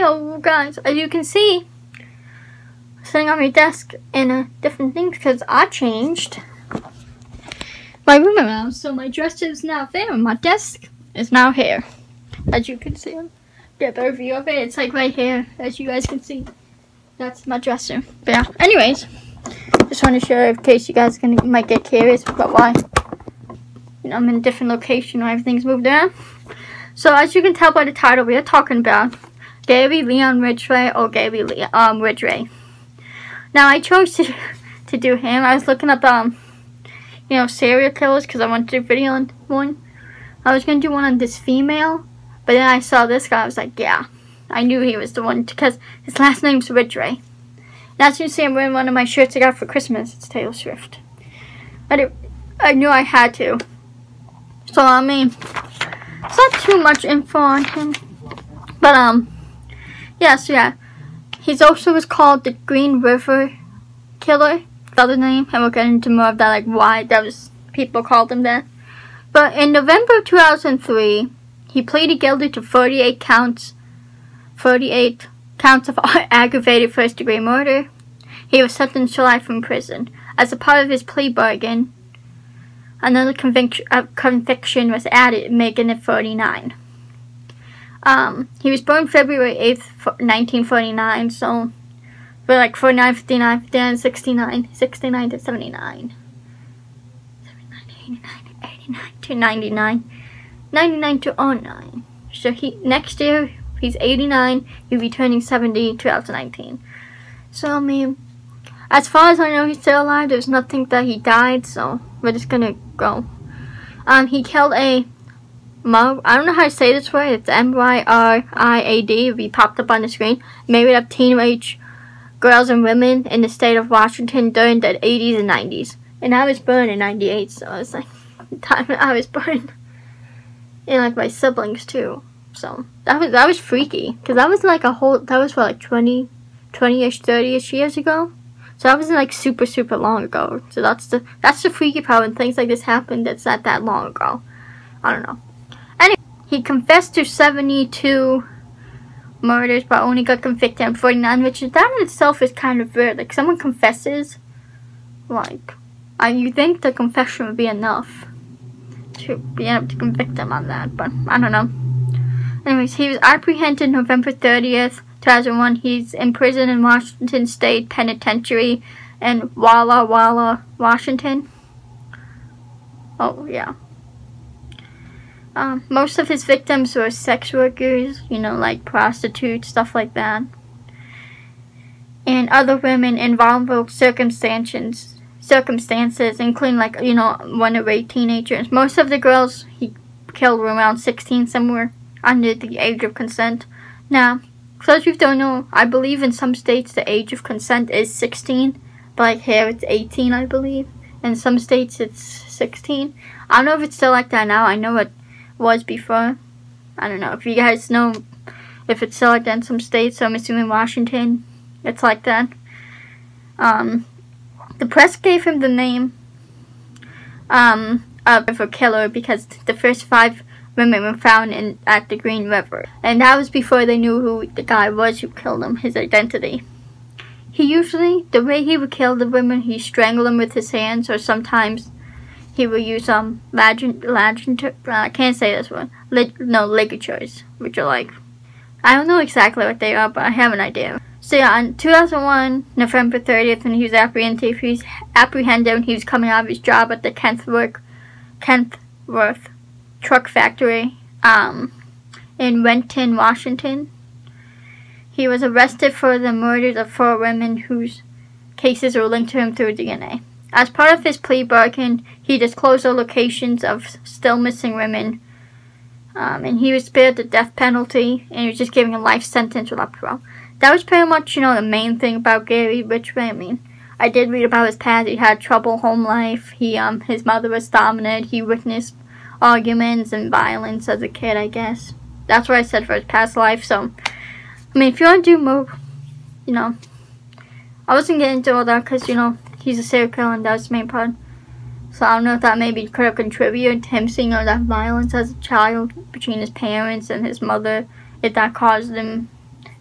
video, guys. As you can see, sitting on my desk in a different thing because I changed my room around. So my dresser is now there and my desk is now here. As you can see, get a better view of it. It's like right here, as you guys can see. That's my dresser. But yeah, anyways, just want to share in case you guys might get curious about why. You know, I'm in a different location where everything's moved around. So as you can tell by the title, we are talking about Gary Leon Ridgeway or Gary Ridgeway. Now I chose to do him. I was looking up you know, serial killers because I wanted to do a video on one. I was gonna do one on this female, but then I saw this guy. I was like, yeah, I knew he was the one because his last name's Ridgeway. And as you can see, I'm wearing one of my shirts I got for Christmas. It's Taylor Swift. But I knew I had to. So I mean, it's not too much info on him, but yeah. So yeah, he's also was called the Green River Killer, the other name, and we'll get into more of that, like why people called him that. But in November of 2003, he pleaded guilty to 48 counts of aggravated first-degree murder. He was sentenced to life in prison. As a part of his plea bargain, another conviction was added, making it 49. He was born February 8th, 1949, so for like 49, 59, 59, 69, 69 to 79. 79, 89, 89 to 99. 99 to 09. So next year, he's 89. He'll be turning 70 2019. So, I mean, as far as I know, he's still alive. There's nothing that he died, so we're just gonna go. He killed I don't know how to say this word. It's M-Y-R-I-A-D. It'll be popped up on the screen. Married up teenage girls and women in the state of Washington during the 80s and 90s. And I was born in 98, so it's like the time I was born. And like my siblings too. So that was freaky. Because that was like that was for like 20-ish, 30-ish years ago. So that wasn't like super, super long ago. So that's the freaky part when things like this happen that's not that long ago. I don't know. Anyway, he confessed to 72 murders but only got convicted on 49, which that in itself is kind of weird. Like someone confesses, like, you think the confession would be enough to be able to convict them on that, but I don't know. Anyways, he was apprehended November 30th, 2001. He's in prison in Washington State Penitentiary in Walla Walla, Washington. Oh, yeah. Most of his victims were sex workers, you know, like prostitutes, stuff like that. And other women in vulnerable circumstances, including, like, you know, runaway teenagers. Most of the girls he killed were around 16, somewhere under the age of consent. Now, so if you don't know, I believe in some states the age of consent is 16, but like here it's 18, I believe. In some states it's 16. I don't know if it's still like that now. I know it was before. I don't know if you guys know if it's still like that in some states. So I'm assuming Washington, it's like that. The press gave him the name of a killer because the first 5 women were found at the Green River. And that was before they knew who the guy was who killed him, his identity. The way he would kill the women, he strangled them with his hands, or sometimes he would use I can't say this one. Ligatures, which are like, I don't know exactly what they are, but I have an idea. So yeah, on 2001, November 30th, when he was apprehended when he was coming out of his job at the Kentworth Truck Factory in Renton, Washington. He was arrested for the murders of 4 women whose cases were linked to him through DNA. As part of his plea bargain, he disclosed the locations of still missing women, and he was spared the death penalty, and he was just given a life sentence without parole. That was pretty much, you know, the main thing about Gary Ridgeway. I mean, I did read about his past. He had trouble home life. His mother was dominant. He witnessed arguments and violence as a kid, I guess. That's what I said for his past life. So, I mean, if you want to do more, you know, I wasn't getting into all that because, you know, he's a serial killer and that's the main part. So I don't know if that maybe could have contributed to him seeing all that violence as a child between his parents and his mother, if that caused him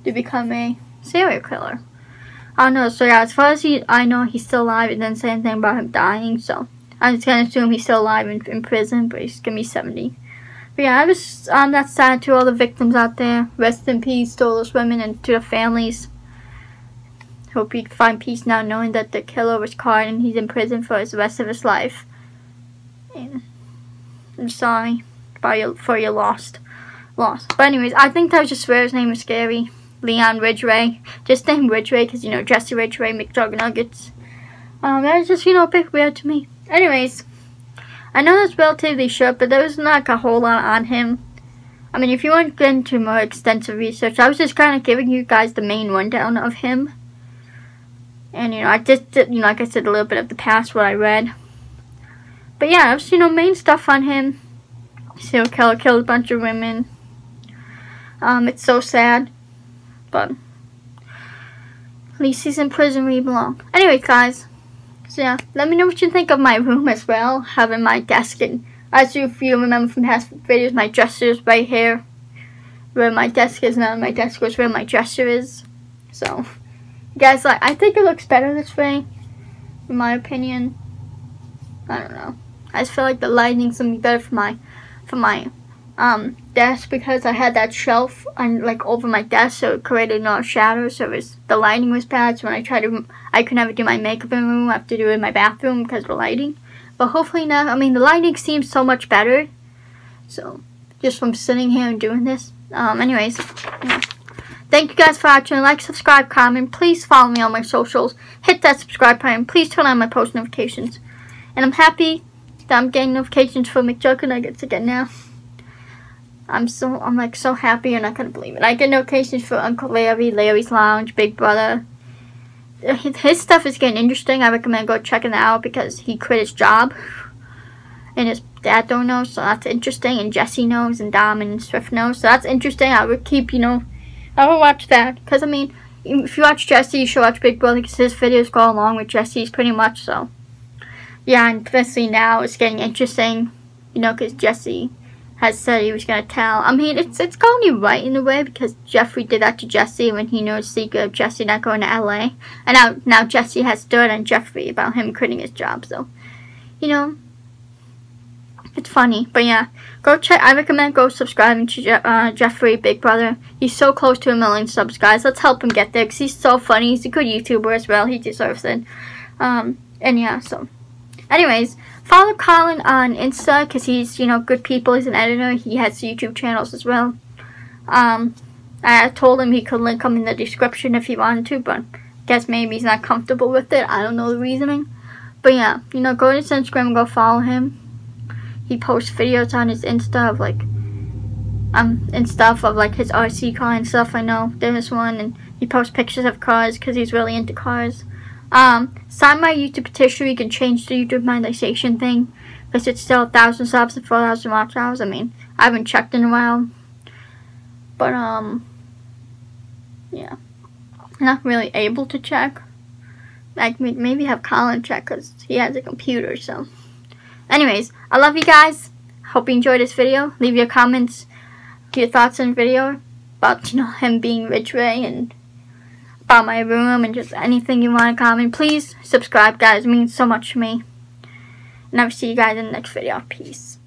to become a serial killer. I don't know. So yeah, as far as I know, he's still alive. It didn't say anything about him dying, so I'm just gonna assume he's still alive in prison, but he's gonna be 70. But yeah, I'm that sad to all the victims out there. Rest in peace to all those women and to the families. Hope you find peace now knowing that the killer was caught and he's in prison for the rest of his life. And I'm sorry for your loss. But anyways, I think that was just where his name was scary. Leon Ridgeway. Just named Ridgeway because, you know, Jesse Ridgeway, McNuggets. That was just, you know, a bit weird to me. Anyways, I know that's relatively short, but there was not a whole lot on him. I mean, if you want to get into more extensive research, I was just kind of giving you guys the main rundown of him. And, you know, I just did, you know, like I said, a little bit of the past, what I read. But yeah, it was, you know, main stuff on him. Serial killer, killed a bunch of women. It's so sad. But at least he's in prison where he belongs. Anyways, guys. So yeah, let me know what you think of my room as well. Having my desk, and as if you remember from past videos, my dresser is right here. Where my desk is now, my desk was where my dresser is. So, guys, like, I think it looks better this way, in my opinion. I don't know. I just feel like the lighting's gonna be better for my desk, because I had that shelf on, like, over my desk, so it created no shadow. So the lighting was bad. So when I could never do my makeup in the room. I have to do it in my bathroom because of the lighting. But hopefully now, I mean, the lighting seems so much better. So just from sitting here and doing this. Anyways, yeah. Thank you guys for watching. Like, subscribe, comment. Please follow me on my socials. Hit that subscribe button. Please turn on my post notifications. And I'm happy that I'm getting notifications for McNuggets again now. I'm like so happy, you're not gonna believe it. I get notifications for Uncle Larry, Larry's Lounge, Big Brother. His stuff is getting interesting. I recommend go checking that out because he quit his job. And his dad don't know, so that's interesting. And Jesse knows, and Dom and Swift knows, so that's interesting. I would keep, you know, I would watch that. Because, I mean, if you watch Jesse, you should watch Big Brother because his videos go along with Jesse's pretty much, so. Yeah, and especially now it's getting interesting, you know, because Jesse has said he was going to tell. I mean, it's only right in a way because Jeffrey did that to Jesse when he knows the secret of Jesse not going to LA. And now Jesse has dirt on Jeffrey about him quitting his job. So, you know, it's funny. But yeah, go check. I recommend go subscribing to Jeffrey, Big Brother. He's so close to 1 million subs, guys. Let's help him get there because he's so funny. He's a good YouTuber as well. He deserves it. And yeah, so. Anyways, follow Colin on Insta because he's, you know, good people. He's an editor. He has YouTube channels as well. I told him he could link them in the description if he wanted to, but I guess maybe he's not comfortable with it. I don't know the reasoning. But yeah, you know, go to his Instagram and go follow him. He posts videos on his Insta of like, and stuff of like his RC car and stuff. I know there's one, and he posts pictures of cars because he's really into cars. Sign my YouTube petition. You can change the YouTube monetization thing because it's still 1,000 subs and 4,000 watch hours. I mean, I haven't checked in a while, but yeah, not really able to check. Like maybe have Colin check because he has a computer. So, anyways, I love you guys. Hope you enjoyed this video. Leave your comments, your thoughts on the video about, you know, him being Ridgeway and about my room and just anything you want to comment. Please subscribe, guys. It means so much to me. And I'll see you guys in the next video. Peace.